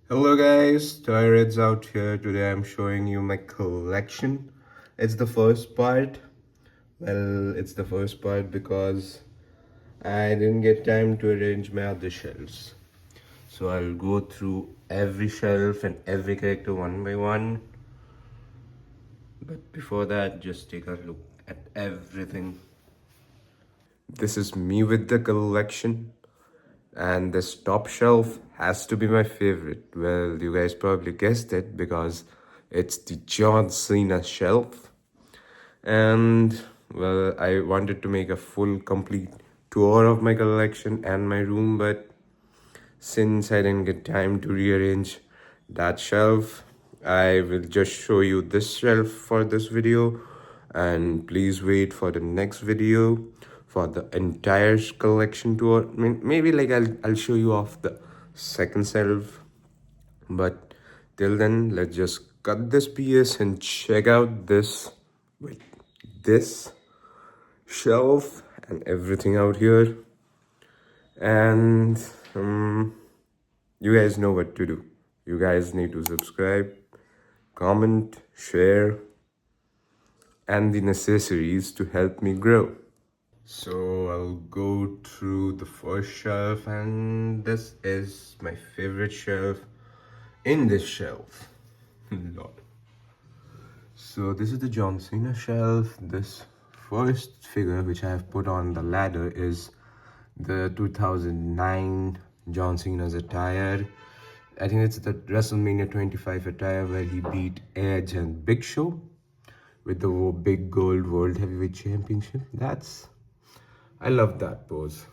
Hello guys, Tyreds out here. Today I'm showing you my collection. It's the first part. Well, it's the first part because I didn't get time to arrange my other shelves. So I'll go through every shelf and every character one by one. But before that, just take a look at everything. This is me with the collection. And this top shelf has to be my favorite. Well, you guys probably guessed it because it's the John Cena shelf. And well, I wanted to make a full, complete tour of my collection and my room, but since I didn't get time to rearrange that shelf, I will just show you this shelf for this video, and please wait for the next video for the entire collection tour. I mean, maybe like I'll show you off the second shelf, but till then let's just cut this PS and check out this shelf and everything out here. And you guys know what to do. You guys need to subscribe, comment, share, and the necessaries to help me grow. So I'll go through the first shelf, and this is my favorite shelf in this shelf. Lord. So this is the John Cena shelf. This first figure which I have put on the ladder is the 2009 John Cena's attire. I think it's the WrestleMania 25 attire where he beat Edge and Big Show with the big gold World Heavyweight Championship. I love that pose.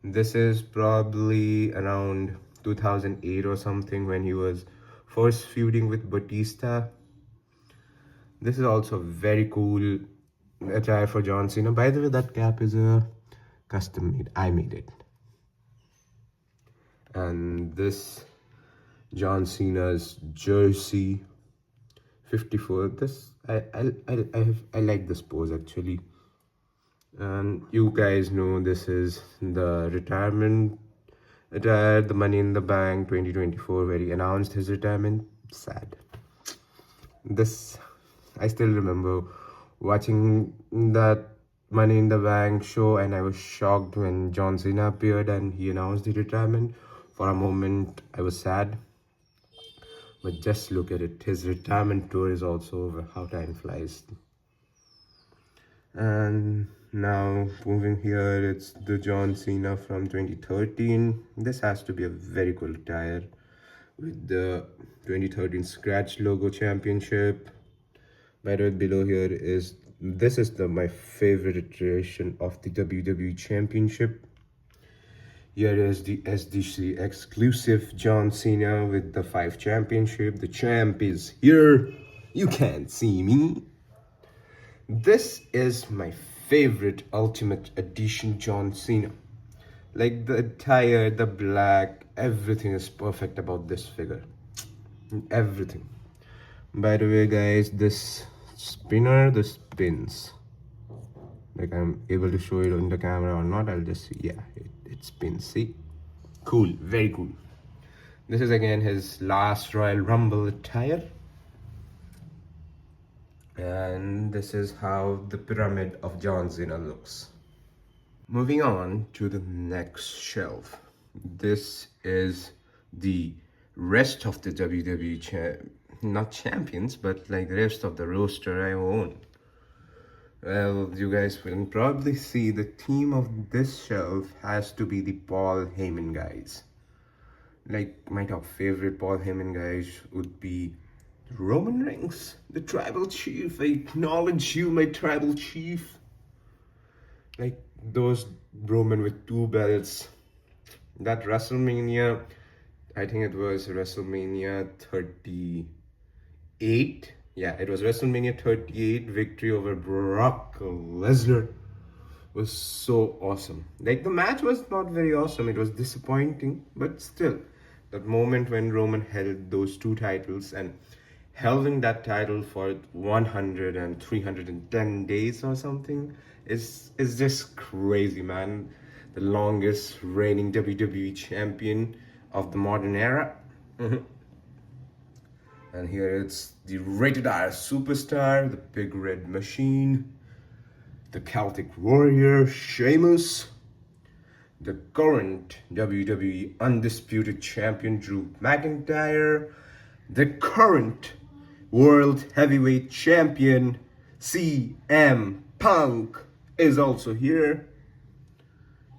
This is probably around 2008 or something when he was first feuding with Batista. This is also very cool attire for John Cena. By the way, that cap is a custom made. I made it. And this John Cena's jersey 54. This I like this pose actually. And you guys know this is the retirement attire, the Money in the Bank 2024, where he announced his retirement. Sad. This I still remember watching that Money in the Bank show, and I was shocked when John Cena appeared and he announced his retirement. For a moment, I was sad. But just look at it. His retirement tour is also over. How time flies. And now moving here, it's the John Cena from 2013. This has to be a very cool attire with the 2013 Scratch logo championship. By the way, below here is this is my favorite iteration of the WWE Championship. Here is the SDC exclusive John Cena with the 5 championship. The champ is here. You can't see me. This is my favorite Ultimate Edition John Cena. Like the attire, the black, everything is perfect about this figure. Everything. By the way, guys, this spinner, the spins. Like I'm able to show it on the camera or not, I'll just see. Yeah, it spins. See? Cool, very cool. This is again his last Royal Rumble attire. And this is how the pyramid of John Cena looks. Moving on to the next shelf. This is the rest of the WWE not champions, but like the rest of the roster I own. Well, you guys will probably see the theme of this shelf has to be the Paul Heyman guys. Like my top favorite Paul Heyman guys would be Roman Reigns, the tribal chief. I acknowledge you, my tribal chief. Like those Roman with 2 belts. That WrestleMania, I think it was WrestleMania 38. Yeah, it was WrestleMania 38 victory over Brock Lesnar. Was so awesome. Like the match was not very awesome. It was disappointing, but still, that moment when Roman held those 2 titles and holding that title for 100 and 310 days or something is just crazy, man. The longest reigning WWE champion of the modern era. And here it's the rated R superstar, the big red machine, the Celtic warrior, Sheamus, the current WWE Undisputed Champion, Drew McIntyre, the current World Heavyweight Champion, CM Punk, is also here.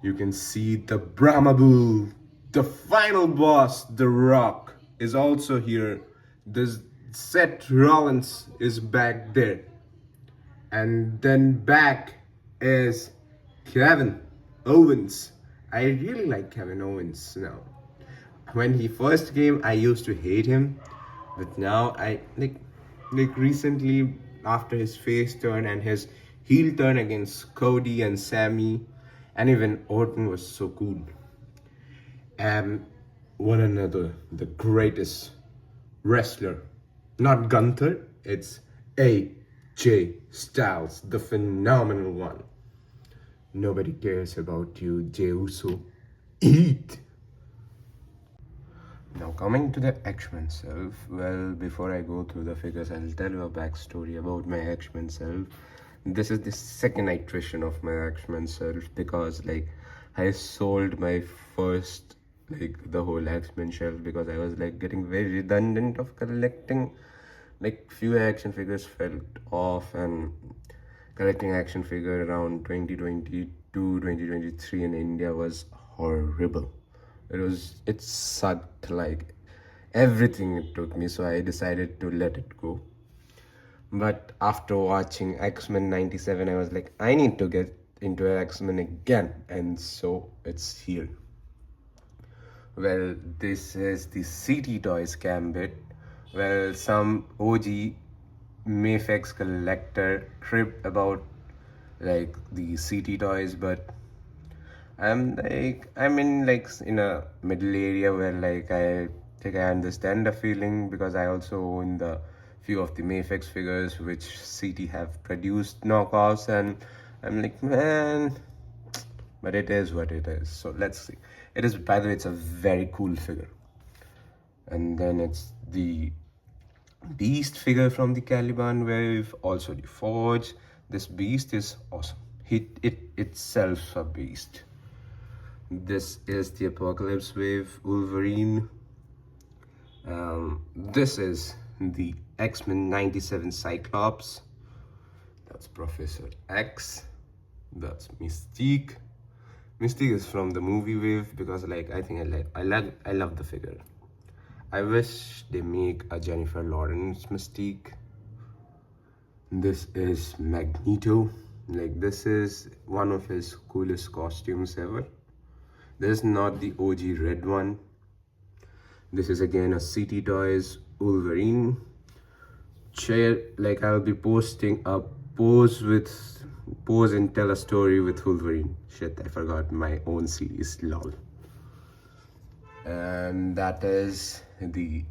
You can see the Brahma Bull, the final boss, The Rock, is also here. The Seth Rollins is back there. And then back is Kevin Owens. I really like Kevin Owens now. When he first came, I used to hate him, but now I like recently, after his face turn and his heel turn against Cody and Sammy, and even Orton was so cool. And one another, the greatest wrestler, not Gunther, it's AJ Styles, the phenomenal one. Nobody cares about you, Jey Uso. Eat! Now coming to the Xmen self, well, before I go through the figures, I'll tell you a backstory about my Xmen self. This is the second iteration of my Xmen self because like I sold my first the whole Xmen shelf because I was like getting very redundant of collecting. Like few action figures felt off, and collecting action figure around 2022, 2023 in India was horrible. It sucked like everything it took me, so I decided to let it go. But after watching Xmen 97, I was like, I need to get into Xmen again, and so it's here. Well, this is the CT Toys Gambit. Well, some OG Mayfex collector trip about like the CT toys, but I'm in a middle area where like I think I understand the feeling because I also own the few of the Mayfex figures which CT have produced knockoffs, and I'm like, man, but it is what it is. So let's see. It is, by the way, it's a very cool figure. And then it's the Beast figure from the Caliban wave, also the Forge. This Beast is awesome. It itself a beast. This is the Apocalypse wave Wolverine. This is the Xmen 97 Cyclops. That's Professor X. That's Mystique. Mystique is from the movie wave because like I love the figure. I wish they make a Jennifer Lawrence Mystique. This is Magneto. Like this is one of his coolest costumes ever. This is not the OG red one. This is again a CT Toys Wolverine. Chair, like I'll be posting a pose and tell a story with Wolverine. Shit, I forgot my own series, lol. And that is the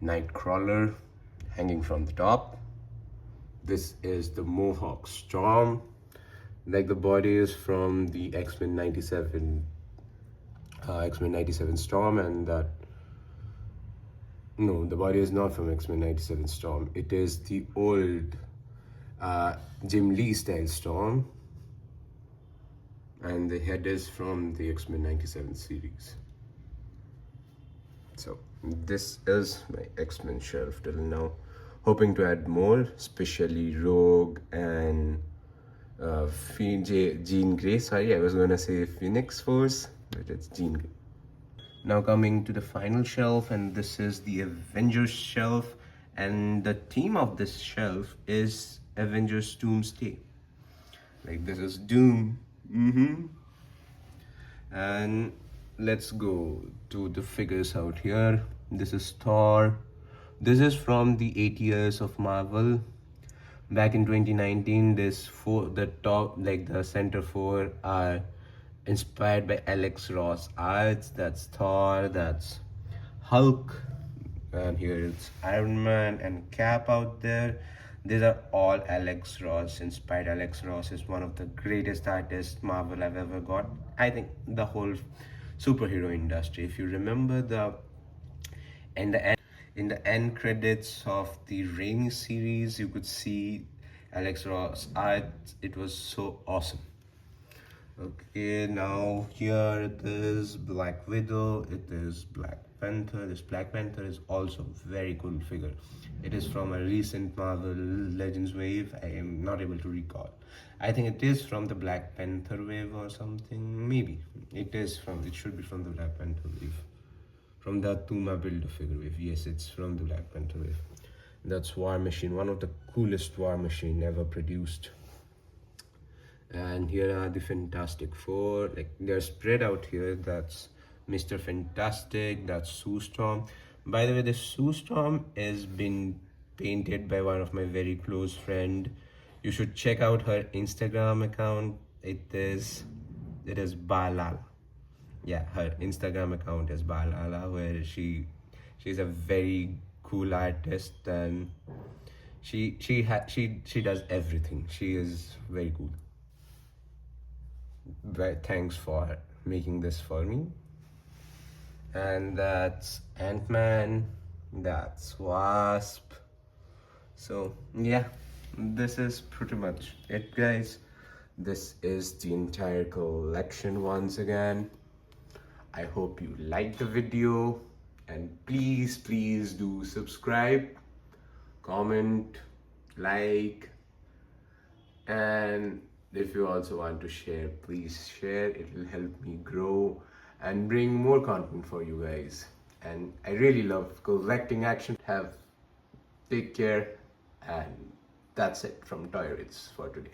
Nightcrawler hanging from the top. This is the Mohawk Storm. Like the body is from the Xmen 97 Storm, and that no, the body is not from Xmen 97 Storm. It is the old Jim Lee style Storm, and the head is from the Xmen 97 series. So this is my Xmen shelf till now. Hoping to add more, especially Rogue and Jean Grey. Sorry, I was gonna say Phoenix Force, but it's Jean Grey. Now coming to the final shelf, and this is the Avengers shelf, and the theme of this shelf is Avengers Doomsday. Like this is Doom. And let's go to the figures out here. This is Thor. This is from the 8 years of Marvel. Back in 2019, the center four are inspired by Alex Ross arts. That's Thor, that's Hulk, and here it's Iron Man and Cap out there. These are all Alex Ross inspired. Alex Ross is one of the greatest artists Marvel have ever got. I think the whole superhero industry. If you remember in the end, in the end credits of the Raimi series, you could see Alex Ross art. It was so awesome. Okay, now here it is Black Widow, it is Black Panther. This Black Panther is also very cool figure. It is from a recent Marvel Legends wave. I am not able to recall. I think it is from the Black Panther wave or something. Maybe it should be from the Black Panther wave. From the Tuma builder figure wave. Yes, it's from the Black Panther wave. That's War Machine, one of the coolest War Machine ever produced. And here are the Fantastic Four. Like they're spread out here. That's Mr. Fantastic. That's Sue Storm. By the way, the Sue Storm has been painted by one of my very close friend. You should check out her Instagram account. It is Balala. Yeah, her Instagram account is Balala, where she's a very cool artist, and she does everything. She is very cool. But thanks for making this for me. And that's Ant-Man, that's Wasp. So yeah, this is pretty much it, guys. This is the entire collection once again. I hope you liked the video, and please do subscribe, comment, like, and if you also want to share, please share. It will help me grow and bring more content for you guys. And I really love collecting action. Take care, and that's it from Toy Ritz for today.